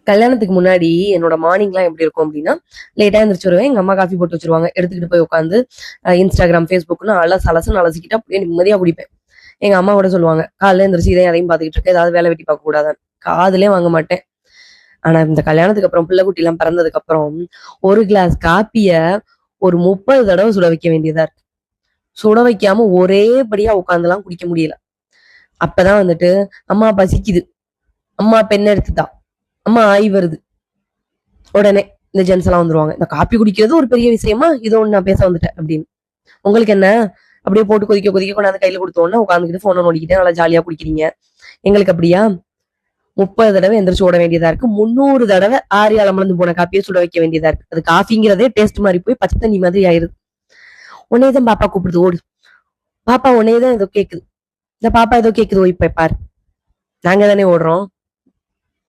கல்யாணத்துக்கு முன்னாடி என்னோட மார்னிங்லாம் எப்படி இருக்கும் அப்படின்னா, லேட்டா எந்திரிச்சு வருவேன். எங்க அம்மா காஃபி போட்டு வச்சிருவாங்க. எடுத்துக்கிட்டு போய் உட்காந்து இன்ஸ்டாகிராம், ஃபேஸ்புக்னு அலசு அலசிக்கிட்டு அப்படியே நிம்மதியா குடிப்பேன். எங்க அம்மா கூட சொல்லுவாங்க, காலைல எந்திரிச்சு இதையும் அதையும் பார்த்துக்கிட்டு இருக்க, ஏதாவது வேலை வெட்டி பார்க்க கூடாதான்னு. காதுலயே வாங்க மாட்டேன். ஆனா இந்த கல்யாணத்துக்கு அப்புறம், பிள்ளை குட்டி எல்லாம் பிறந்ததுக்கு அப்புறம், ஒரு கிளாஸ் காப்பிய ஒரு 30 தடவை சுட வைக்க வேண்டியதா இருக்கு. சுட வைக்காம ஒரே படியா உட்கார்ந்துலாம் குடிக்க முடியல. அப்பதான் வந்துட்டு, அம்மா பசிக்குது, அம்மா பெண் எடுத்துட்டா, அம்மா ஆய் வருது, உடனே இந்த ஜென்ஸ் எல்லாம் வந்துருவாங்க. இந்த காப்பி குடிக்கிறது ஒரு பெரிய விஷயமா, இதோ ஒண்ணு நான் பேச வந்துட்டேன் அப்படின்னு. உங்களுக்கு என்ன, அப்படியே போட்டு கொதிக்க கொதிக்க கொண்டாந்து கையில கொடுத்தோன்னா உட்காந்துக்கிட்டு போனை நோண்டிக்கிட்டு நல்லா ஜாலியா குடிக்கிறீங்க. எங்களுக்கு அப்படியா 30 தடவை எந்திரிச்சு ஓட வேண்டியதா இருக்கு. 300 தடவை ஆரியால மலர்ந்து போன காப்பியை சுட வைக்க வேண்டியதா இருக்கு. அது காஃபிங்கிறதே டேஸ்ட் மாதிரி போய் பச்சை தண்ணி மாதிரி ஆயிருது. உன்னையதான் பாப்பா கூப்பிடுது, ஓடு. பாப்பா உன்னையதான் ஏதோ கேக்குது. இந்த பாப்பா ஏதோ கேக்குது, ஓய் போய் பாரு. நாங்க தானே ஓடுறோம்.